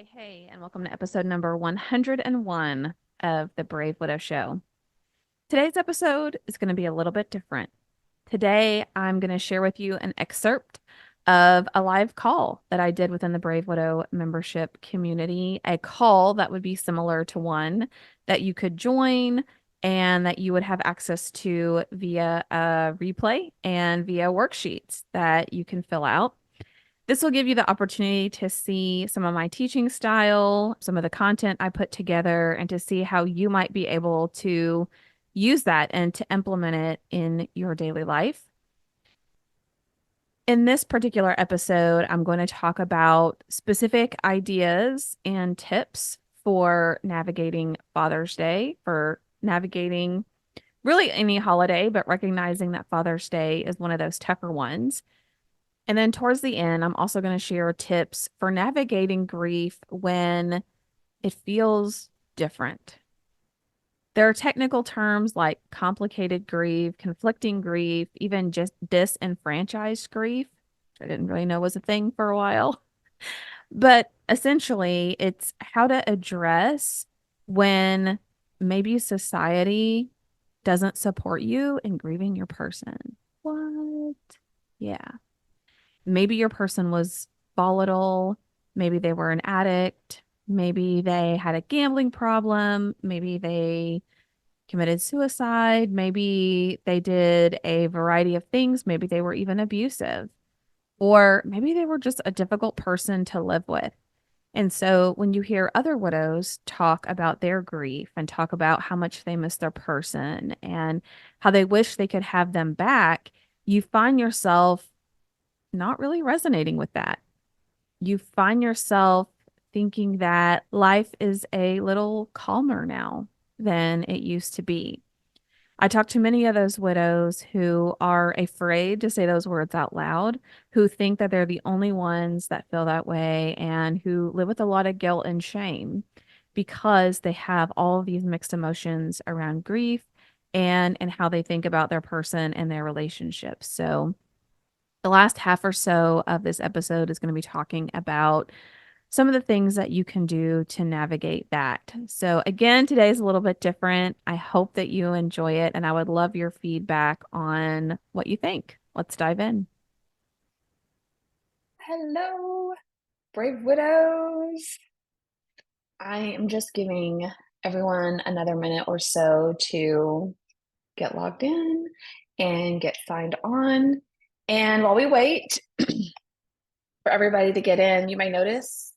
Hey, and welcome to episode number 101 of the Brave Widow Show. Today's episode is going to be a little bit different. Today, I'm going to share with you an excerpt of a live call that I did within the Brave Widow membership community, a call that would be similar to one that you could join and that you would have access to via a replay and via worksheets that you can fill out. This will give you the opportunity to see some of my teaching style, some of the content I put together, and to see how you might be able to use that and to implement it in your daily life. In this particular episode, I'm going to talk about specific ideas and tips for navigating Father's Day, for navigating really any holiday, but recognizing that Father's Day is one of those tougher ones. And then towards the end, I'm also going to share tips for navigating grief when it feels different. There are technical terms like complicated grief, conflicting grief, even just disenfranchised grief, which I didn't really know was a thing for a while. But essentially, it's how to address when maybe society doesn't support you in grieving your person. What? Yeah. Maybe your person was volatile. Maybe they were an addict. Maybe they had a gambling problem. Maybe they committed suicide. Maybe they did a variety of things. Maybe they were even abusive. Or maybe they were just a difficult person to live with. And so when you hear other widows talk about their grief and talk about how much they miss their person and how they wish they could have them back, you find yourself not really resonating with that. You find yourself thinking that life is a little calmer now than it used to be. I talk to many of those widows who are afraid to say those words out loud, who think that they're the only ones that feel that way, and who live with a lot of guilt and shame because they have all of these mixed emotions around grief and how they think about their person and their relationships. So the last half or so of this episode is going to be talking about some of the things that you can do to navigate that. So, again, today is a little bit different. I hope that you enjoy it, and I would love your feedback on what you think. Let's dive in. Hello, brave widows. I am just giving everyone another minute or so to get logged in and get signed on. And while we wait for everybody to get in, you may notice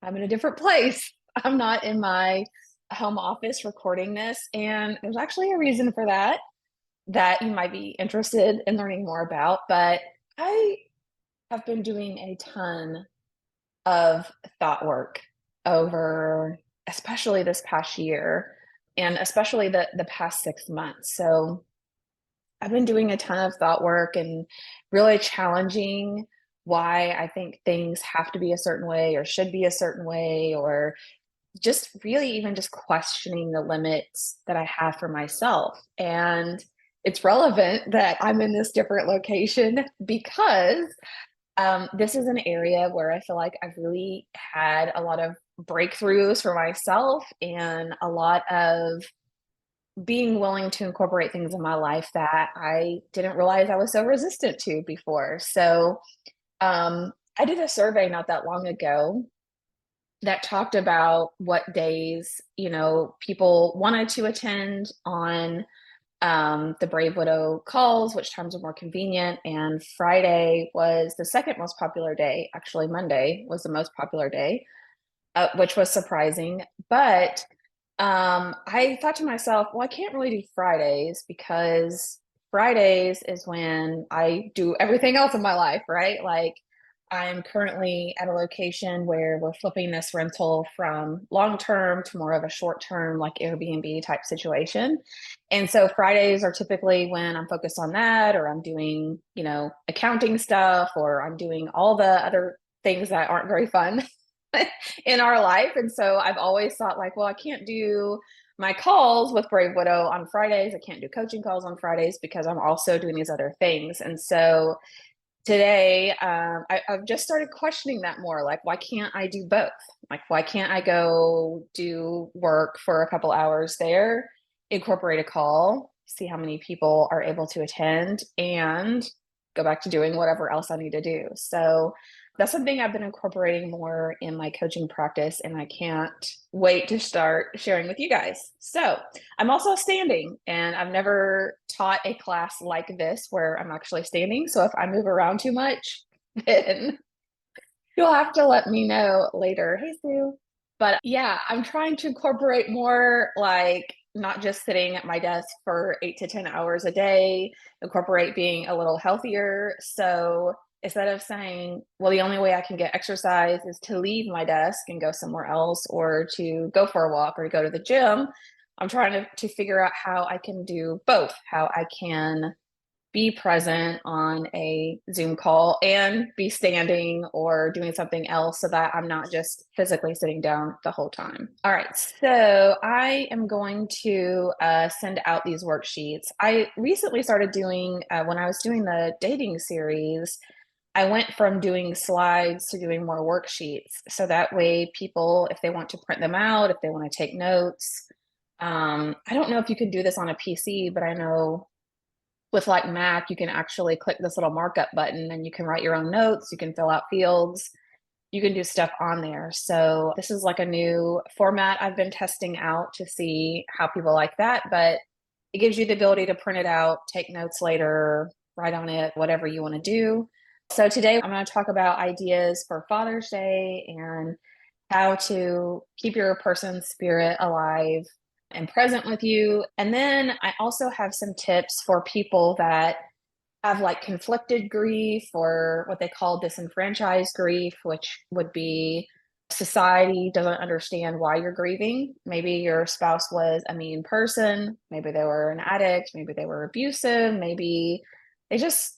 I'm in a different place. I'm not in my home office recording this, and there's actually a reason for that that you might be interested in learning more about. But I have been doing a ton of thought work over especially this past year and especially the past 6 months. So I've been doing a ton of thought work and really challenging why I think things have to be a certain way or should be a certain way, or just really even just questioning the limits that I have for myself. And it's relevant that I'm in this different location because this is an area where I feel like I've really had a lot of breakthroughs for myself and a lot of being willing to incorporate things in my life that I didn't realize I was so resistant to before. So I did a survey not that long ago that talked about what days, people wanted to attend on the Brave Widow calls, which times are more convenient. And Friday was the second most popular day. Actually, Monday was the most popular day, which was surprising. But I thought to myself, well, I can't really do Fridays because Fridays is when I do everything else in my life, right? Like, I'm currently at a location where we're flipping this rental from long term to more of a short term, like Airbnb type situation. And so Fridays are typically when I'm focused on that, or I'm doing, accounting stuff, or I'm doing all the other things that aren't very fun in our life. And so I've always thought, like, well, I can't do my calls with Brave Widow on Fridays. I can't do coaching calls on Fridays because I'm also doing these other things. And so today, I've just started questioning that more. Like, why can't I do both? Like, why can't I go do work for a couple hours there, incorporate a call, see how many people are able to attend, and go back to doing whatever else I need to do? So that's something I've been incorporating more in my coaching practice, and I can't wait to start sharing with you guys. So I'm also standing, and I've never taught a class like this where I'm actually standing. So if I move around too much, then you'll have to let me know later. Hey, Sue. But yeah, I'm trying to incorporate more, like not just sitting at my desk for 8 to 10 hours a day, incorporate being a little healthier. So instead of saying, well, the only way I can get exercise is to leave my desk and go somewhere else, or to go for a walk, or to go to the gym, I'm trying to figure out how I can do both, how I can be present on a Zoom call and be standing or doing something else, so that I'm not just physically sitting down the whole time. All right, so I am going to send out these worksheets. I recently started doing, when I was doing the dating series, I went from doing slides to doing more worksheets. So that way, people, if they want to print them out, if they want to take notes, I don't know if you can do this on a PC, but I know with like Mac, you can actually click this little markup button and you can write your own notes, you can fill out fields, you can do stuff on there. So this is like a new format I've been testing out to see how people like that, but it gives you the ability to print it out, take notes later, write on it, whatever you want to do. So today I'm going to talk about ideas for Father's Day and how to keep your person's spirit alive and present with you. And then I also have some tips for people that have like conflicted grief, or what they call disenfranchised grief, which would be society doesn't understand why you're grieving. Maybe your spouse was a mean person, maybe they were an addict, maybe they were abusive, maybe they just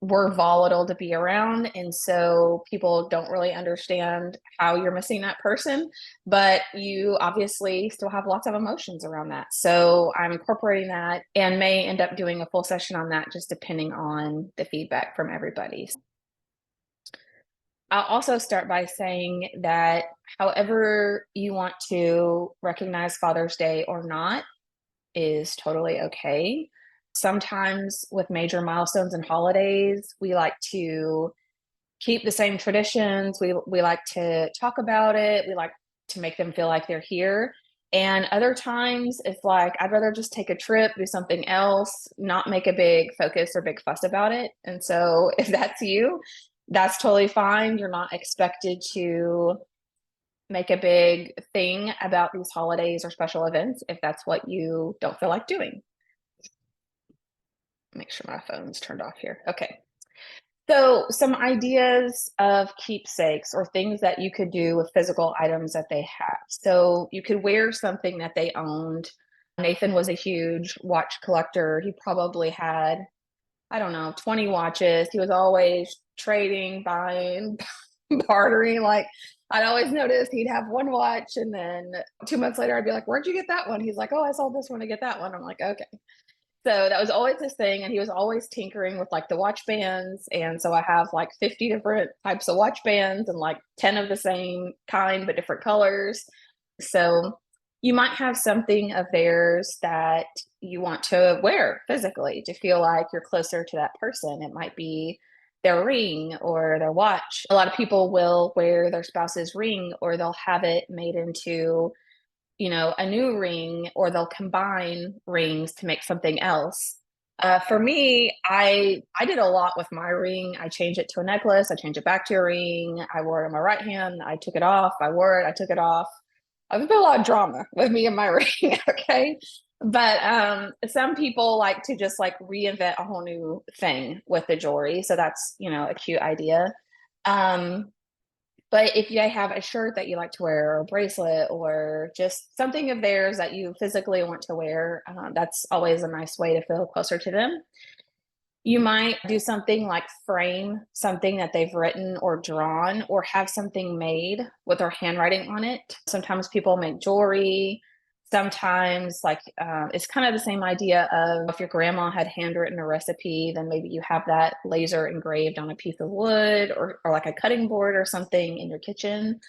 were volatile to be around. And so people don't really understand how you're missing that person, but you obviously still have lots of emotions around that. So I'm incorporating that and may end up doing a full session on that, just depending on the feedback from everybody. I'll also start by saying that however you want to recognize Father's Day or not is totally okay. Sometimes with major milestones and holidays, we like to keep the same traditions. We like to talk about it. We like to make them feel like they're here. And other times it's like I'd rather just take a trip, do something else, not make a big focus or big fuss about it. And so if that's you, that's totally fine. You're not expected to make a big thing about these holidays or special events if that's what you don't feel like doing. Make sure my phone's turned off here. Okay. So, some ideas of keepsakes or things that you could do with physical items that they have. So, you could wear something that they owned. Nathan was a huge watch collector. He probably had, I don't know, 20 watches. He was always trading, buying, bartering. Like, I'd always notice he'd have one watch, and then 2 months later, I'd be like, "Where'd you get that one?" He's like, "Oh, I sold this one to get that one." I'm like, "Okay." So that was always his thing. And he was always tinkering with like the watch bands. And so I have like 50 different types of watch bands and like 10 of the same kind, but different colors. So you might have something of theirs that you want to wear physically to feel like you're closer to that person. It might be their ring or their watch. A lot of people will wear their spouse's ring, or they'll have it made into, a new ring, or they'll combine rings to make something else. For me, I did a lot with my ring. I changed it to a necklace. I changed it back to a ring. I wore it on my right hand. I took it off. I wore it. I took it off. I've been a lot of drama with me and my ring. Okay. But some people like to just like reinvent a whole new thing with the jewelry. So that's, a cute idea. Um, but if you have a shirt that you like to wear, or a bracelet, or just something of theirs that you physically want to wear, that's always a nice way to feel closer to them. You might do something like frame something that they've written or drawn, or have something made with their handwriting on it. Sometimes people make jewelry Sometimes, like, it's kind of the same idea of if your grandma had handwritten a recipe, then maybe you have that laser engraved on a piece of wood or like a cutting board or something in your kitchen.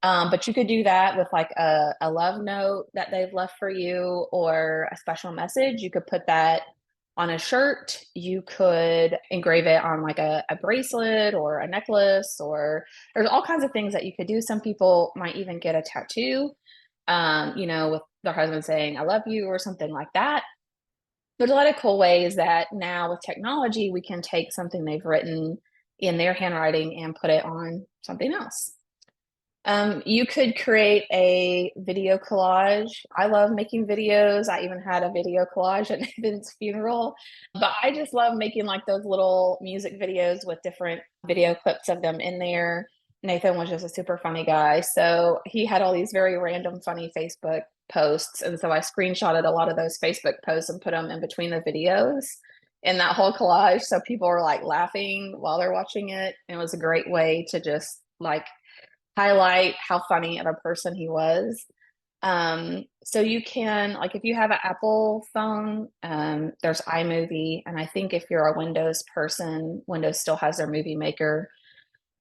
But you could do that with like a love note that they've left for you or a special message. You could put that on a shirt. You could engrave it on like a bracelet or a necklace, or there's all kinds of things that you could do. Some people might even get a tattoo, with their husband saying, I love you, or something like that. There's a lot of cool ways that now with technology, we can take something they've written in their handwriting and put it on something else. You could create a video collage. I love making videos. I even had a video collage at Nathan's funeral. But I just love making like those little music videos with different video clips of them in there. Nathan was just a super funny guy. So he had all these very random, funny Facebook posts. And so I screenshotted a lot of those Facebook posts and put them in between the videos in that whole collage. So people were like laughing while they're watching it. And it was a great way to just like highlight how funny of a person he was. So you can, like, if you have an Apple phone, there's iMovie, and I think if you're a Windows person, Windows still has their movie maker.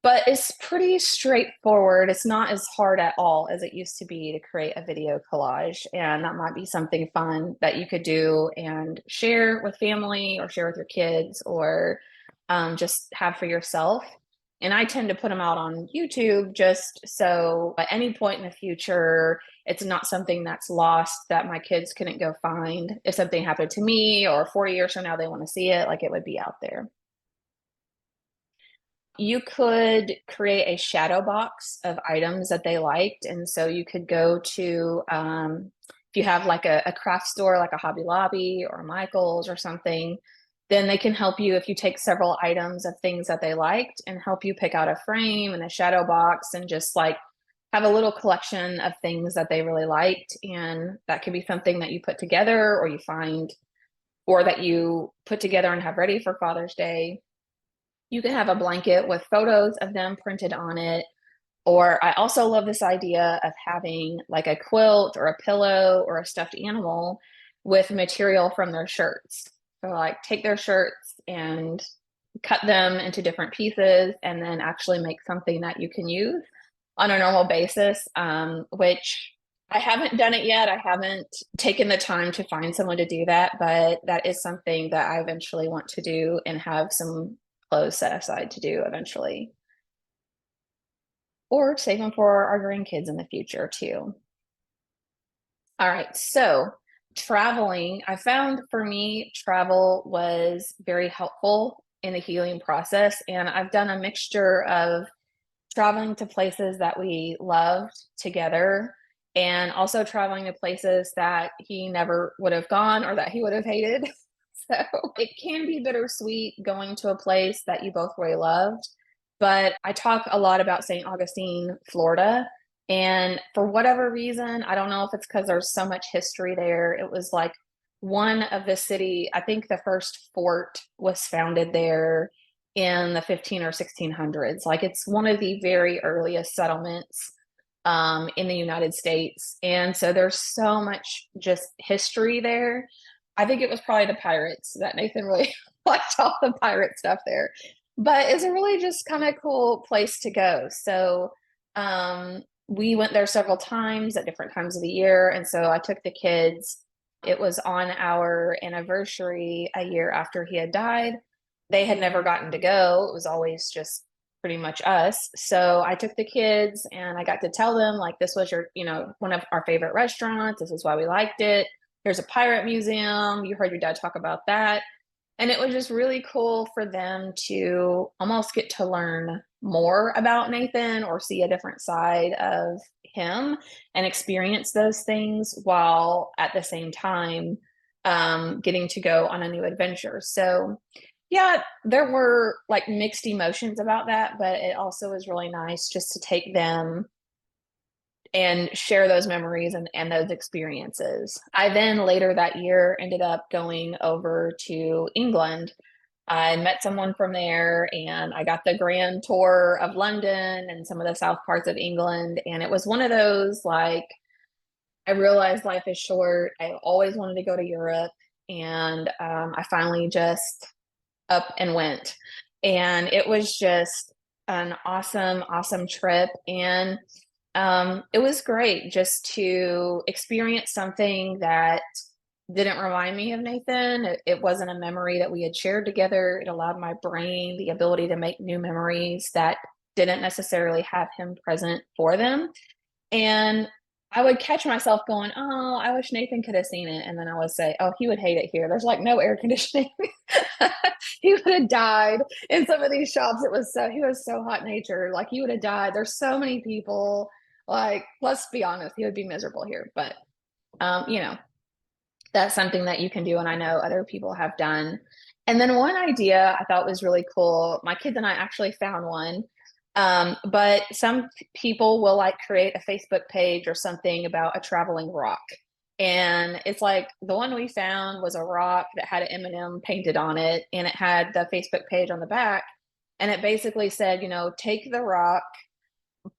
But it's pretty straightforward. It's not as hard at all as it used to be to create a video collage. And that might be something fun that you could do and share with family or share with your kids or just have for yourself. And I tend to put them out on YouTube just so at any point in the future, it's not something that's lost that my kids couldn't go find. If something happened to me or 40 years from now, they want to see it, like it would be out there. You could create a shadow box of items that they liked. And so you could go to, if you have like a craft store, like a Hobby Lobby or Michael's or something, then they can help you if you take several items of things that they liked and help you pick out a frame and a shadow box and just like have a little collection of things that they really liked. And that could be something that you put together or you find or that you put together and have ready for Father's Day. You can have a blanket with photos of them printed on it. Or I also love this idea of having like a quilt or a pillow or a stuffed animal with material from their shirts. So, like, take their shirts and cut them into different pieces and then actually make something that you can use on a normal basis, which I haven't done it yet. I haven't taken the time to find someone to do that, but that is something that I eventually want to do and have some clothes set aside to do eventually, or save them for our grandkids in the future too. All right, so traveling, I found for me, travel was very helpful in the healing process. And I've done a mixture of traveling to places that we loved together and also traveling to places that he never would have gone or that he would have hated. So it can be bittersweet going to a place that you both really loved. But I talk a lot about St. Augustine, Florida. And for whatever reason, I don't know if it's because there's so much history there. It was like one of the city, I think the first fort was founded there in the 15 or 1600s. Like it's one of the very earliest settlements in the United States. And so there's so much just history there. I think it was probably the pirates that Nathan really liked all the pirate stuff there. But it's a really just kind of cool place to go. So we went there several times at different times of the year. And so I took the kids. It was on our anniversary a year after he had died. They had never gotten to go. It was always just pretty much us. So I took the kids and I got to tell them, like, this was your, one of our favorite restaurants. This is why we liked it. There's a pirate museum. You heard your dad talk about that. And it was just really cool for them to almost get to learn more about Nathan or see a different side of him and experience those things while at the same time getting to go on a new adventure. So, yeah, there were like mixed emotions about that, but it also is really nice just to take them and share those memories and those experiences. I then later that year ended up going over to England. I met someone from there and I got the grand tour of London and some of the south parts of England. And it was one of those like I realized life is short. I always wanted to go to Europe, and I finally just up and went. And it was just an awesome, awesome trip. And it was great just to experience something that didn't remind me of Nathan. It wasn't a memory that we had shared together. It allowed my brain the ability to make new memories that didn't necessarily have him present for them. And I would catch myself going, "Oh, I wish Nathan could have seen it." And then I would say, "Oh, he would hate it here. There's like no air conditioning." He would have died in some of these shops. He was so hot natured. Like he would have died. There's so many people. Like, let's be honest, he would be miserable here. But you know, that's something that you can do, and I know other people have done. And then one idea I thought was really cool. My kids and I actually found one. But some people will like create a Facebook page or something about a traveling rock. And it's like the one we found was a rock that had an M&M painted on it, and it had the Facebook page on the back. And it basically said, take the rock,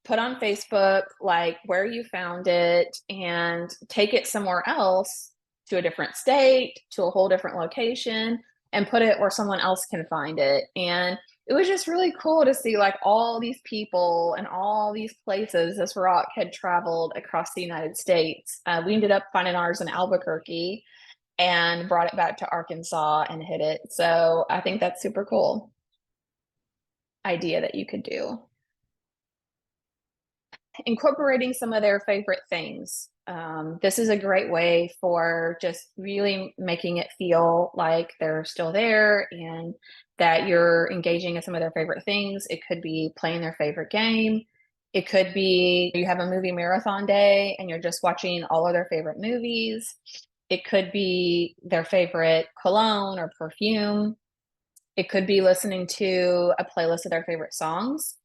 put on Facebook like where you found it, and take it somewhere else, to a different state, to a whole different location, and put it where someone else can find it. And it was just really cool to see like all these people and all these places this rock had traveled across the United States. We ended up finding ours in Albuquerque and brought it back to Arkansas and hid it. So I think that's super cool idea that you could do. Incorporating some of their favorite things. This is a great way for just really making it feel like they're still there and that you're engaging in some of their favorite things. It could be playing their favorite game. It could be you have a movie marathon day and you're just watching all of their favorite movies. It could be their favorite cologne or perfume. It could be listening to a playlist of their favorite songs.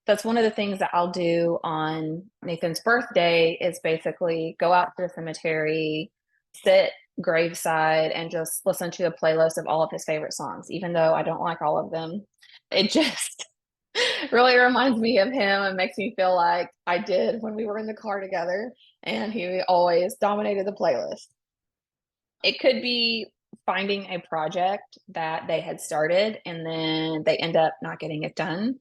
That's one of the things that I'll do on Nathan's birthday is basically go out to the cemetery, sit graveside, and just listen to a playlist of all of his favorite songs, even though I don't like all of them. It just really reminds me of him and makes me feel like I did when we were in the car together, and he always dominated the playlist. It could be finding a project that they had started and then they end up not getting it done.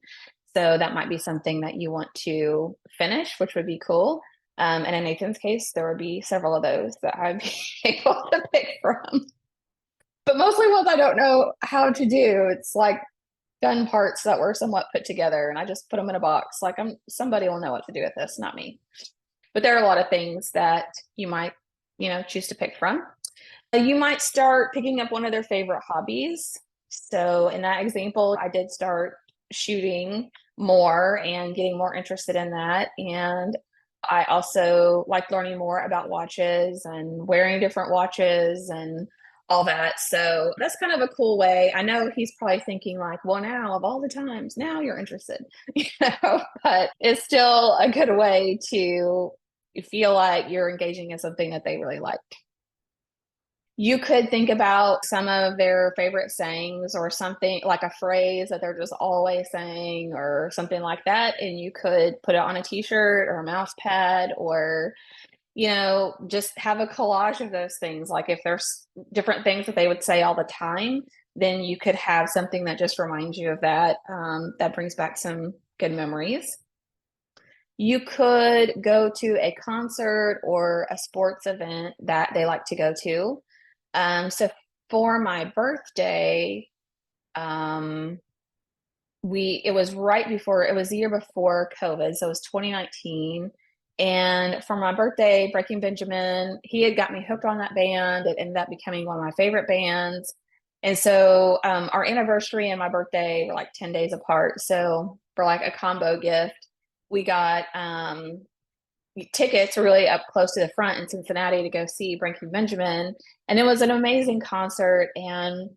So that might be something that you want to finish, which would be cool. And in Nathan's case, there would be several of those that I'd be able to pick from. But mostly ones I don't know how to do. It's like done parts that were somewhat put together and I just put them in a box. Like somebody will know what to do with this, not me. But there are a lot of things that you might, choose to pick from. You might start picking up one of their favorite hobbies. So, in that example, I did start shooting more and getting more interested in that. And I also like learning more about watches and wearing different watches and all that. So, that's kind of a cool way. I know he's probably thinking, like, well, now of all the times, now you're interested, but it's still a good way to feel like you're engaging in something that they really like. You could think about some of their favorite sayings or something like a phrase that they're just always saying or something like that. And you could put it on a t-shirt or a mouse pad or, just have a collage of those things. Like if there's different things that they would say all the time, then you could have something that just reminds you of that. That brings back some good memories. You could go to a concert or a sports event that they like to go to. So for my birthday, um, it was it was the year before COVID, so it was 2019. And for my birthday, Breaking Benjamin, he had got me hooked on that band. It ended up becoming one of my favorite bands. And so our anniversary and my birthday were like 10 days apart. So for like a combo gift, we got tickets really up close to the front in Cincinnati to go see Breaking Benjamin. And it was an amazing concert. And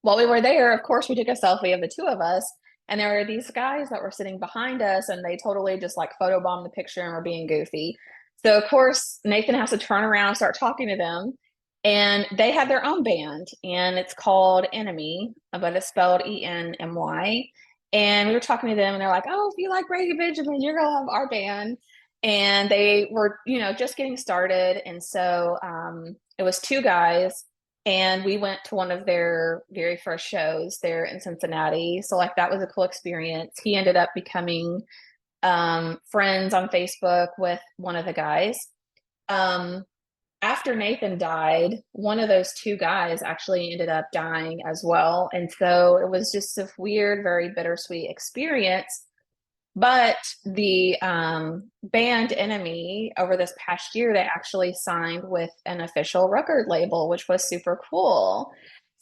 while we were there, of course, we took a selfie of the two of us. And there were these guys that were sitting behind us, and they totally just like photobombed the picture and were being goofy. So, of course, Nathan has to turn around and start talking to them. And they had their own band, and it's called Enemy, but it's spelled Enmy. And we were talking to them, and they're like, "Oh, if you like Brady Benjamin, you're going to love our band." and they were, just getting started. And so it was two guys, and we went to one of their very first shows there in Cincinnati. So like that was a cool experience. He ended up becoming friends on Facebook with one of the guys. Um, After Nathan died, one of those two guys actually ended up dying as well. And so it was just a weird, very bittersweet experience. But the band Enemy over this past year, they actually signed with an official record label, which was super cool.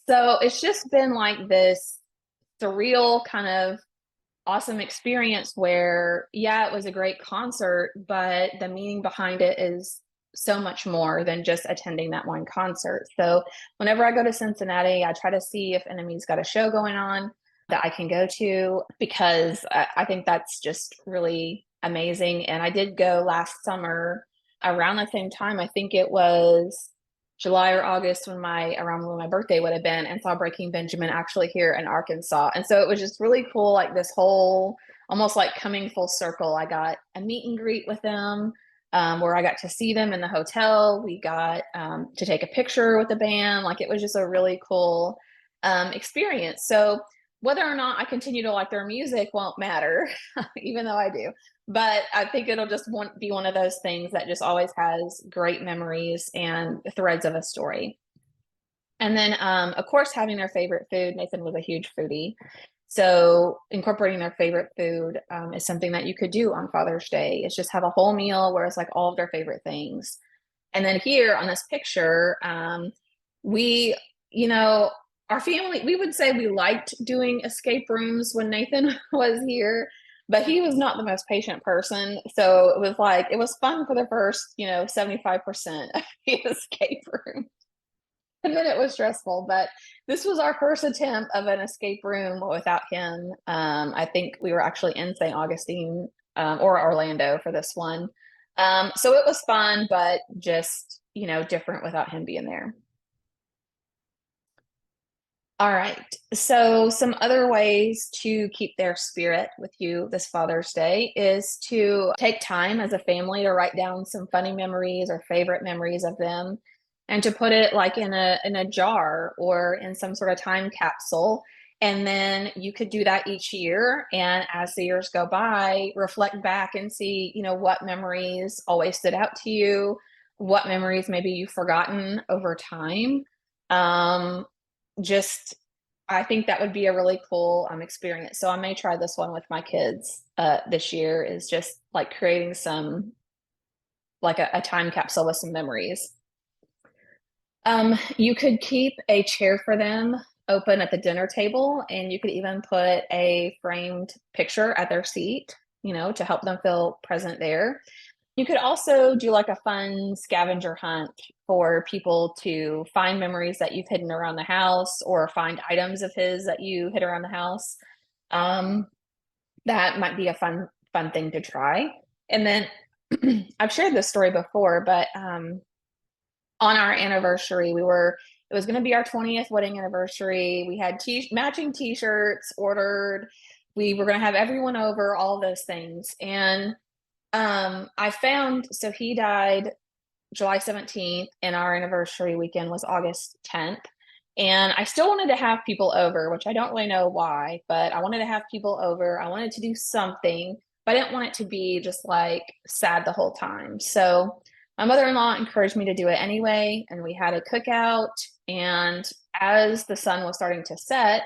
So it's just been like this surreal kind of awesome experience where, yeah, it was a great concert, but the meaning behind it is so much more than just attending that one concert. So whenever I go to Cincinnati, I try to see if Enemy's got a show going on that I can go to, because I think that's just really amazing. And I did go last summer around the same time. I think it was July or August, around when my birthday would have been, and saw Breaking Benjamin actually here in Arkansas. And so it was just really cool, like this whole almost like coming full circle. I got a meet and greet with them, where I got to see them in the hotel. We got to take a picture with the band. Like it was just a really cool experience. So whether or not I continue to like their music won't matter, even though I do. But I think it'll just be one of those things that just always has great memories and threads of a story. And then, of course, having their favorite food. Nathan was a huge foodie. So incorporating their favorite food is something that you could do on Father's Day. Is just have a whole meal where it's like all of their favorite things. And then here on this picture, we, you know, our family, we would say we liked doing escape rooms when Nathan was here, but he was not the most patient person. So it was like, it was fun for the first, 75% of the escape room. And then it was stressful, but this was our first attempt of an escape room without him. I think we were actually in St. Augustine or Orlando for this one. So it was fun, but just, different without him being there. All right. So, some other ways to keep their spirit with you this Father's Day is to take time as a family to write down some funny memories or favorite memories of them, and to put it like in a jar or in some sort of time capsule. And then you could do that each year. And as the years go by, reflect back and see, what memories always stood out to you, what memories maybe you've forgotten over time. Um, just I think that would be a really cool experience. So I may try this one with my kids this year, is just like creating some like a time capsule with some memories. You could keep a chair for them open at the dinner table, and you could even put a framed picture at their seat, to help them feel present there. You could also do like a fun scavenger hunt for people to find memories that you've hidden around the house, or find items of his that you hid around the house. Um, that might be a fun thing to try. And then I've shared this story before, but on our anniversary, it was going to be our 20th wedding anniversary. We had matching t-shirts ordered. We were going to have everyone over, all those things. And I found, so he died July 17th, and our anniversary weekend was August 10th. And I still wanted to have people over, which I don't really know why, but I wanted to have people over. I wanted to do something, but I didn't want it to be just like sad the whole time. So my mother-in-law encouraged me to do it anyway, and we had a cookout. And as the sun was starting to set,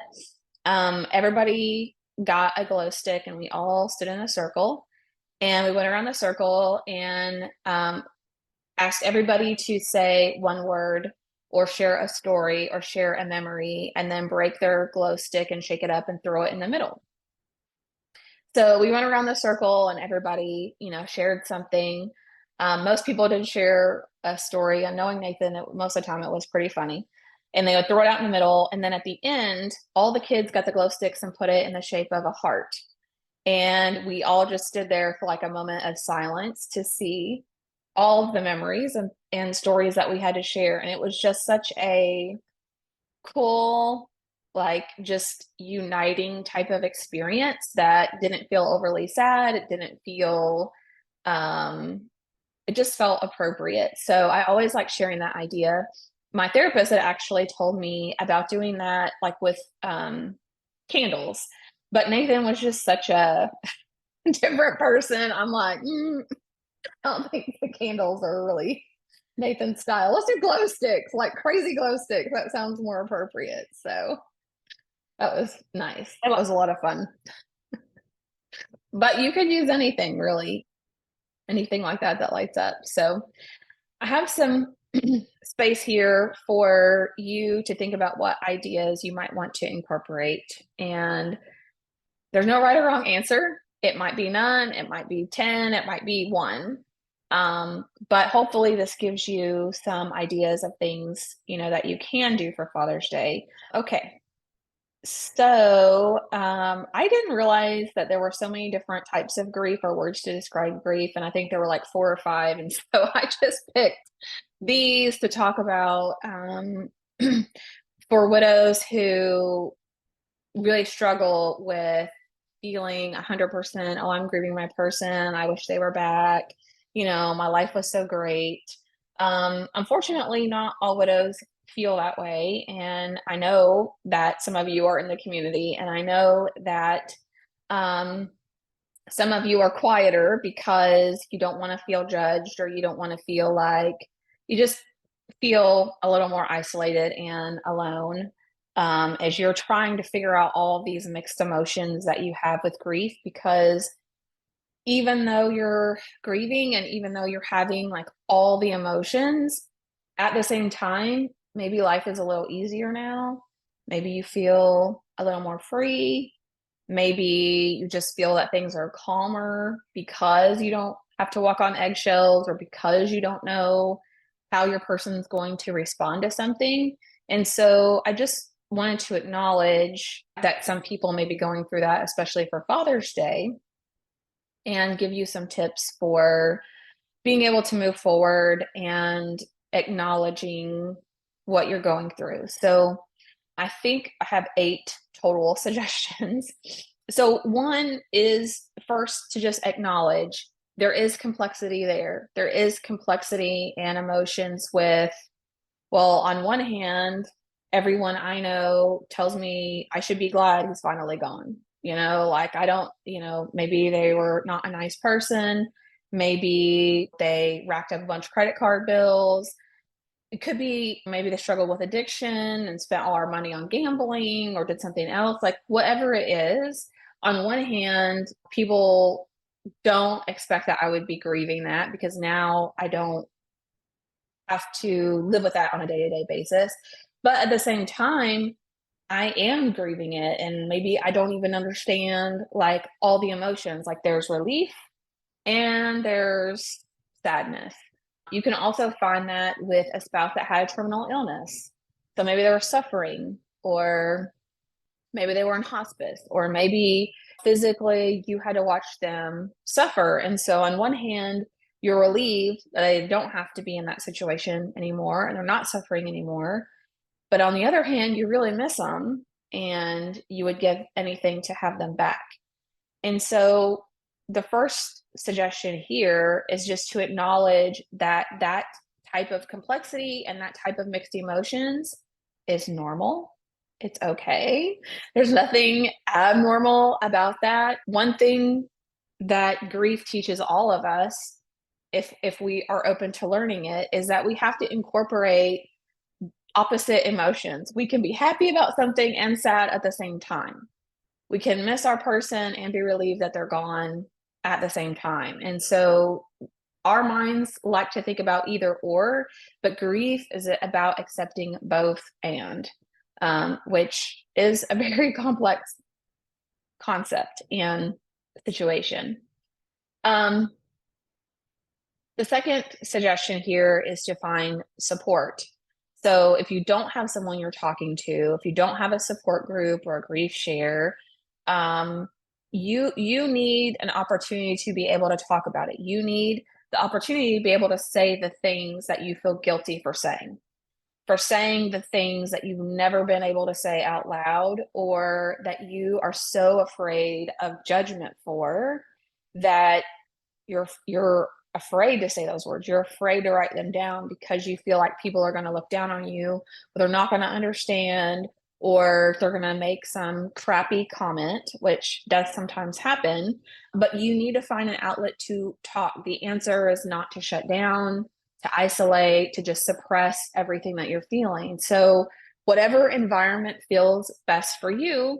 everybody got a glow stick, and we all stood in a circle, and we went around the circle and asked everybody to say one word or share a story or share a memory, and then break their glow stick and shake it up and throw it in the middle. So we went around the circle, and everybody, shared something. Most people did share a story, and knowing Nathan, most of the time it was pretty funny. And they would throw it out in the middle. And then at the end, all the kids got the glow sticks and put it in the shape of a heart. And we all just stood there for like a moment of silence to see all of the memories and stories that we had to share. And it was just such a cool, like just uniting type of experience that didn't feel overly sad. It didn't feel Um, it just felt appropriate. So I always like sharing that idea. My therapist had actually told me about doing that, like with candles, but Nathan was just such a different person. I'm like, I don't think the candles are really Nathan's style. Let's do glow sticks, like crazy glow sticks. That sounds more appropriate. So that was nice. That was a lot of fun. But you could use anything really, anything like that that lights up. So I have some space here for you to think about what ideas you might want to incorporate. And there's no right or wrong answer. It might be none, it might be 10, it might be one. But hopefully this gives you some ideas of things, that you can do for Father's Day. Okay. So, I didn't realize that there were so many different types of grief or words to describe grief. And I think there were like 4 or 5. And so I just picked these to talk about for widows who really struggle with feeling 100%, oh, I'm grieving my person. I wish they were back. My life was so great. Unfortunately, not all widows feel that way. And I know that some of you are in the community, and I know that um, some of you are quieter because you don't want to feel judged, or you don't want to feel like you just feel a little more isolated and alone as you're trying to figure out all of these mixed emotions that you have with grief. Because even though you're grieving and even though you're having like all the emotions at the same time, maybe life is a little easier now. Maybe you feel a little more free. Maybe you just feel that things are calmer because you don't have to walk on eggshells, or because you don't know how your person's going to respond to something. And so I just wanted to acknowledge that some people may be going through that, especially for Father's Day, and give you some tips for being able to move forward and acknowledging what you're going through. So I think I have 8 total suggestions. So one is first to just acknowledge there is complexity there. There is complexity and emotions with, well, on one hand, everyone I know tells me I should be glad he's finally gone. Like I don't, maybe they were not a nice person. Maybe they racked up a bunch of credit card bills. It could be maybe they struggled with addiction and spent all our money on gambling or did something else. Like whatever it is, on one hand, people don't expect that I would be grieving that, because now I don't have to live with that on a day-to-day basis. But at the same time, I am grieving it, and maybe I don't even understand like all the emotions. Like there's relief and there's sadness. You can also find that with a spouse that had a terminal illness. So maybe they were suffering, or maybe they were in hospice, or maybe physically you had to watch them suffer. And so, on one hand, you're relieved that they don't have to be in that situation anymore and they're not suffering anymore. But on the other hand, you really miss them and you would give anything to have them back. And so, the first suggestion here is just to acknowledge that that type of complexity and that type of mixed emotions is normal. It's okay. There's nothing abnormal about that. One thing that grief teaches all of us, if we are open to learning it, is that we have to incorporate opposite emotions. We can be happy about something and sad at the same time. We can miss our person and be relieved that they're gone at the same time. And so our minds like to think about either or, but grief is about accepting both and, which is a very complex concept and situation. Um, the second suggestion here is to find support. So if you don't have someone you're talking to, if you don't have a support group or a grief share, um, you need an opportunity to be able to talk about it. You need the opportunity to be able to say the things that you feel guilty for saying the things that you've never been able to say out loud, or that you are so afraid of judgment for, that you're afraid to say those words. You're afraid to write them down because you feel like people are going to look down on you, or they're not going to understand, or they're going to make some crappy comment, which does sometimes happen. But you need to find an outlet to talk. The answer is not to shut down, to isolate, to just suppress everything that you're feeling. So whatever environment feels best for you,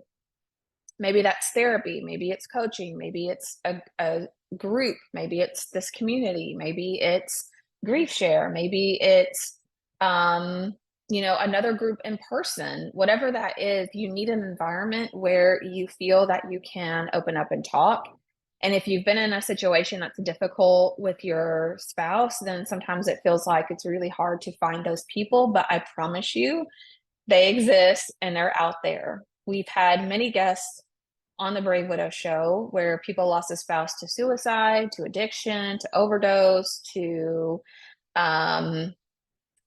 maybe that's therapy, maybe it's coaching, maybe it's a group, maybe it's this community, maybe it's grief share, maybe it's another group in person. Whatever that is, you need an environment where you feel that you can open up and talk. And if you've been in a situation that's difficult with your spouse, then sometimes it feels like it's really hard to find those people, but I promise you they exist and they're out there. We've had many guests on the Brave Widow show where people lost a spouse to suicide, to addiction, to overdose, to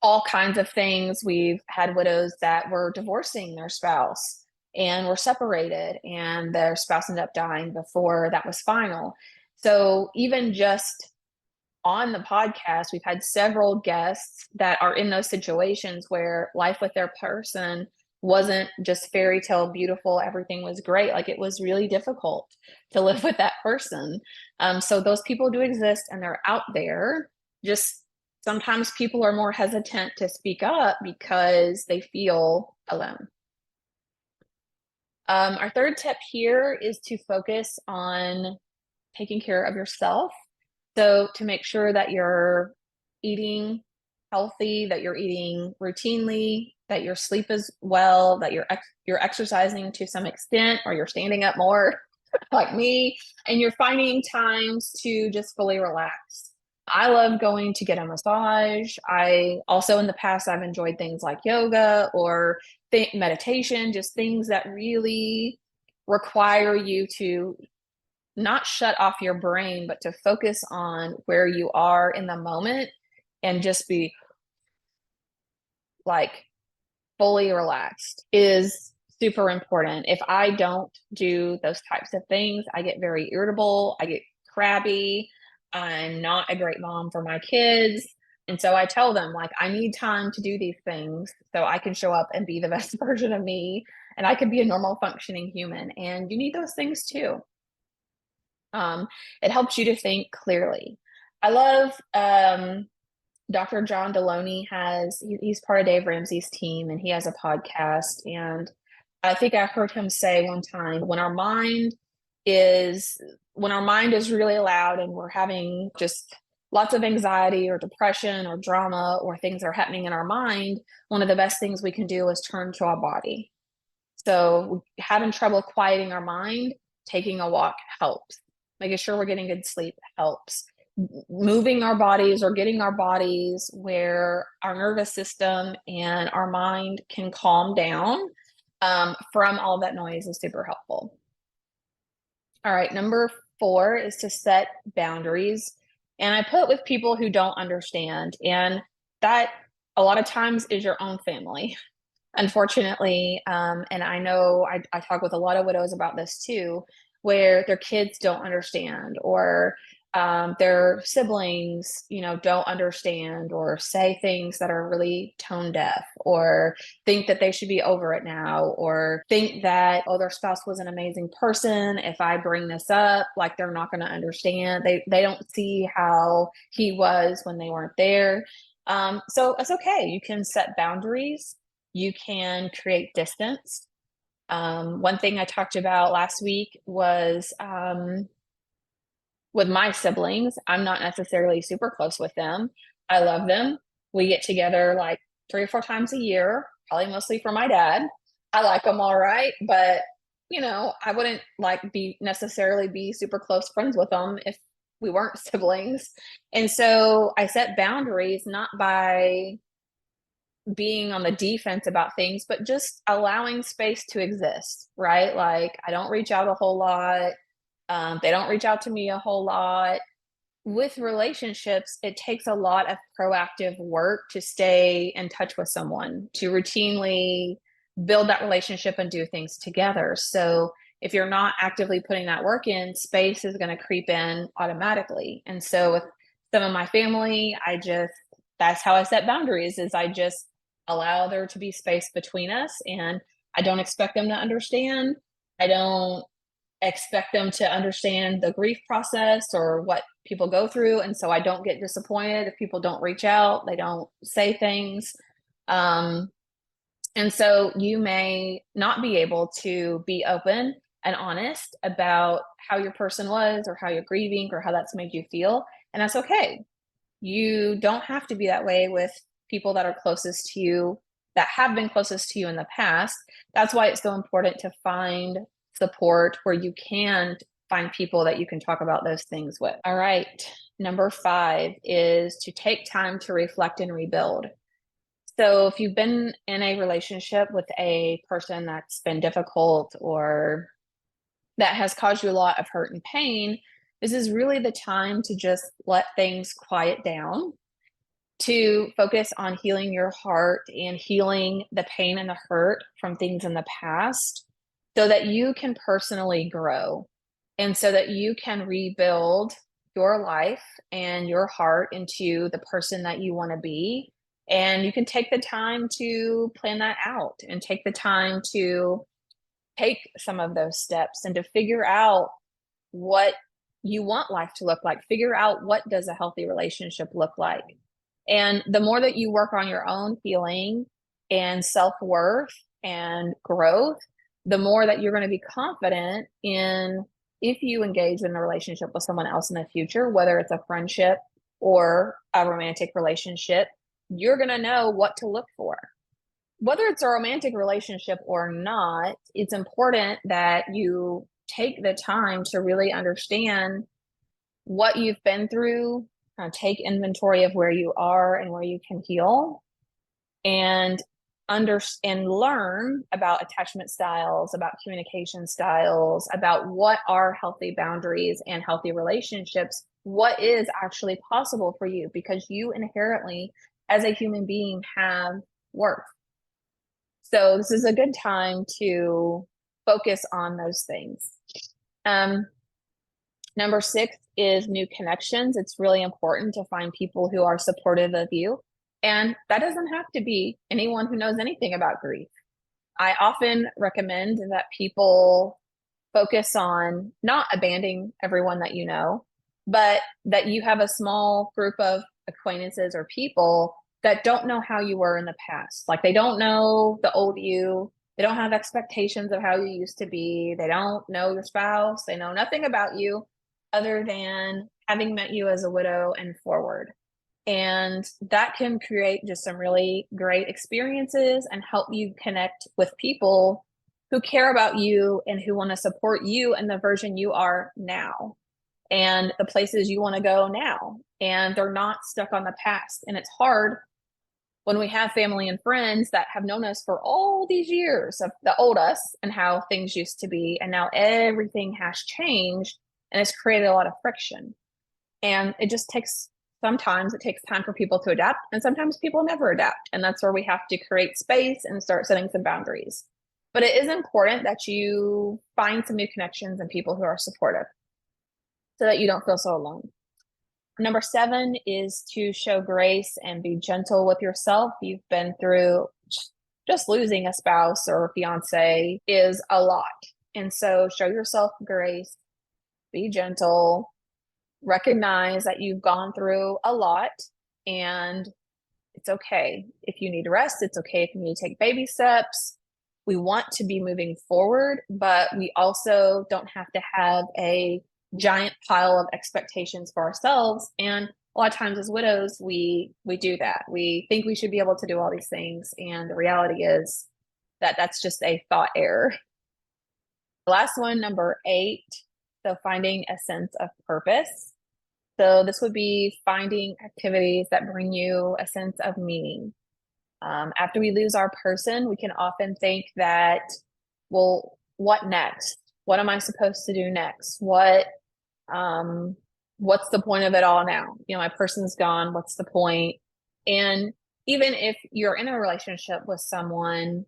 all kinds of things. We've had widows that were divorcing their spouse and were separated, and their spouse ended up dying before that was final. So even just on the podcast, we've had several guests that are in those situations where life with their person wasn't just fairy tale beautiful, everything was great. Like, it was really difficult to live with that person. So those people do exist and they're out there. Just sometimes people are more hesitant to speak up because they feel alone. Our third tip here is to focus on taking care of yourself. So to make sure that you're eating healthy, that you're eating routinely, that your sleep is well, that you're exercising to some extent, or you're standing up more like me, and you're finding times to just fully relax. I love going to get a massage. I also, in the past, I've enjoyed things like yoga or meditation, just things that really require you to not shut off your brain, but to focus on where you are in the moment and just be like fully relaxed is super important. If I don't do those types of things, I get very irritable, I get crabby, I'm not a great mom for my kids. And so I tell them, like, I need time to do these things so I can show up and be the best version of me, and I can be a normal functioning human. And you need those things too. It helps you to think clearly. I love Dr. John Deloney he's part of Dave Ramsey's team, and he has a podcast. And I think I heard him say one time, is when our mind is really loud and we're having just lots of anxiety or depression or drama, or things are happening in our mind, one of the best things we can do is turn to our body. So having trouble quieting our mind, taking a walk helps. Making sure we're getting good sleep helps. Moving our bodies, or getting our bodies where our nervous system and our mind can calm down from all that noise, is super helpful. All right, number 4 is to set boundaries. And I put with people who don't understand. And that a lot of times is your own family, unfortunately. And I know I talk with a lot of widows about this too, where their kids don't understand, or their siblings, don't understand, or say things that are really tone deaf, or think that they should be over it now, or think that, oh, their spouse was an amazing person. If I bring this up, like, they're not going to understand. They don't see how he was when they weren't there. So it's okay. You can set boundaries. You can create distance. One thing I talked about last week was with my siblings, I'm not necessarily super close with them. I love them. We get together like 3 or 4 times a year, probably mostly for my dad. I like them all right, but I wouldn't necessarily be super close friends with them if we weren't siblings. And so I set boundaries, not by being on the defense about things, but just allowing space to exist, right? Like, I don't reach out a whole lot. They don't reach out to me a whole lot. With relationships, it takes a lot of proactive work to stay in touch with someone, to routinely build that relationship and do things together. So if you're not actively putting that work in, space is going to creep in automatically. And so with some of my family, that's how I set boundaries is I just allow there to be space between us, and I don't expect them to understand. I don't expect them to understand the grief process or what people go through. And so I don't get disappointed if people don't reach out, they don't say things. Um, and so you may not be able to be open and honest about how your person was or how you're grieving or how that's made you feel. And that's okay. You don't have to be that way with people that are closest to you, that have been closest to you in the past. That's why it's so important to find support where you can find people that you can talk about those things with. All right. Number 5 is to take time to reflect and rebuild. So if you've been in a relationship with a person that's been difficult or that has caused you a lot of hurt and pain, this is really the time to just let things quiet down, to focus on healing your heart and healing the pain and the hurt from things in the past so that you can personally grow and so that you can rebuild your life and your heart into the person that you want to be. And you can take the time to plan that out and take the time to take some of those steps and to figure out what you want life to look like. Figure out what does a healthy relationship look like. And the more that you work on your own healing and self-worth and growth, the more that you're going to be confident in if you engage in a relationship with someone else in the future, whether it's a friendship or a romantic relationship, you're going to know what to look for. Whether it's a romantic relationship or not, it's important that you take the time to really understand what you've been through, take inventory of where you are and where you can heal, and learn about attachment styles, about communication styles, about what are healthy boundaries and healthy relationships, what is actually possible for you, because you inherently, as a human being, have worth. So this is a good time to focus on those things. Number 6 is new connections. It's really important to find people who are supportive of you. And that doesn't have to be anyone who knows anything about grief. I often recommend that people focus on not abandoning everyone that you know, but that you have a small group of acquaintances or people that don't know how you were in the past. Like they don't know the old you. They don't have expectations of how you used to be. They don't know your spouse. They know nothing about you other than having met you as a widow and forward. And that can create just some really great experiences and help you connect with people who care about you and who want to support you and the version you are now and the places you want to go now. And they're not stuck on the past. And it's hard when we have family and friends that have known us for all these years of the old us and how things used to be. And now everything has changed and it's created a lot of friction. And sometimes it takes time for people to adapt, and sometimes people never adapt. And that's where we have to create space and start setting some boundaries. But it is important that you find some new connections and people who are supportive so that you don't feel so alone. Number 7 is to show grace and be gentle with yourself. You've been through just losing a spouse or a fiance is a lot. And so show yourself grace, be gentle, recognize that you've gone through a lot, and it's okay if you need to rest. It's okay if you need to take baby steps. We want to be moving forward, but we also don't have to have a giant pile of expectations for ourselves. And a lot of times as widows, we do that. We think we should be able to do all these things. And the reality is that that's just a thought error. The last one, number 8. So finding a sense of purpose. So this would be finding activities that bring you a sense of meaning. After we lose our person, we can often think that, well, what next? What am I supposed to do next? What's the point of it all now? My person's gone. What's the point? And even if you're in a relationship with someone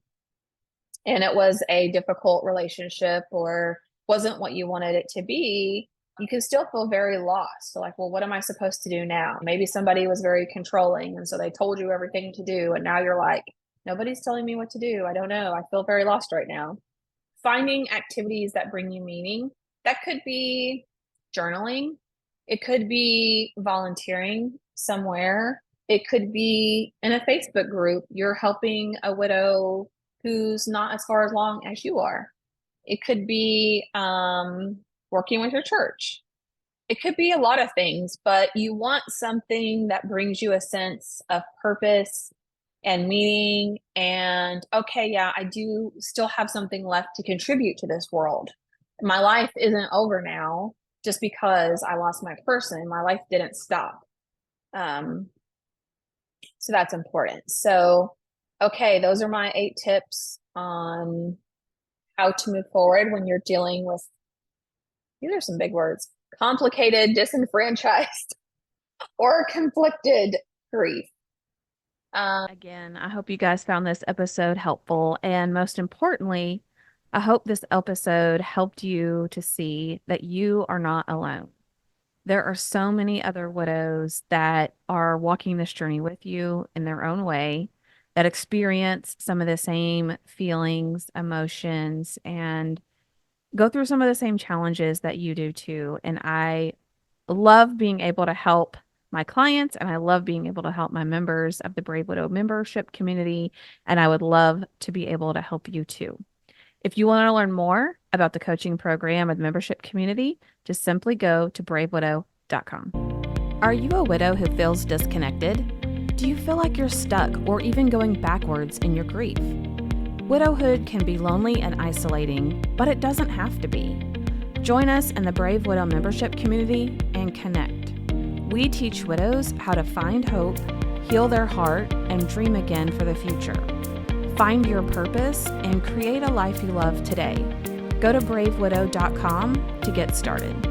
and it was a difficult relationship or wasn't what you wanted it to be, you can still feel very lost. So like, well, what am I supposed to do now? Maybe somebody was very controlling, and so they told you everything to do. And now you're like, nobody's telling me what to do. I don't know. I feel very lost right now. Finding activities that bring you meaning. That could be journaling. It could be volunteering somewhere. It could be in a Facebook group. You're helping a widow who's not as far along as you are. It could be working with your church. It could be a lot of things, but you want something that brings you a sense of purpose and meaning. And okay, yeah, I do still have something left to contribute to this world. My life isn't over now just because I lost my person. My life didn't stop. Um, so that's important. So, okay, those are my 8 tips on how to move forward when you're dealing with, these are some big words, complicated, disenfranchised, or conflicted grief. Again, I hope you guys found this episode helpful. And most importantly, I hope this episode helped you to see that you are not alone. There are so many other widows that are walking this journey with you in their own way, that experience some of the same feelings, emotions, and go through some of the same challenges that you do too. And I love being able to help my clients, and I love being able to help my members of the Brave Widow membership community. And I would love to be able to help you too. If you want to learn more about the coaching program or the membership community, just simply go to bravewidow.com. Are you a widow who feels disconnected? Do you feel like you're stuck or even going backwards in your grief? Widowhood can be lonely and isolating, but it doesn't have to be. Join us in the Brave Widow membership community and connect. We teach widows how to find hope, heal their heart, and dream again for the future. Find your purpose and create a life you love today. Go to bravewidow.com to get started.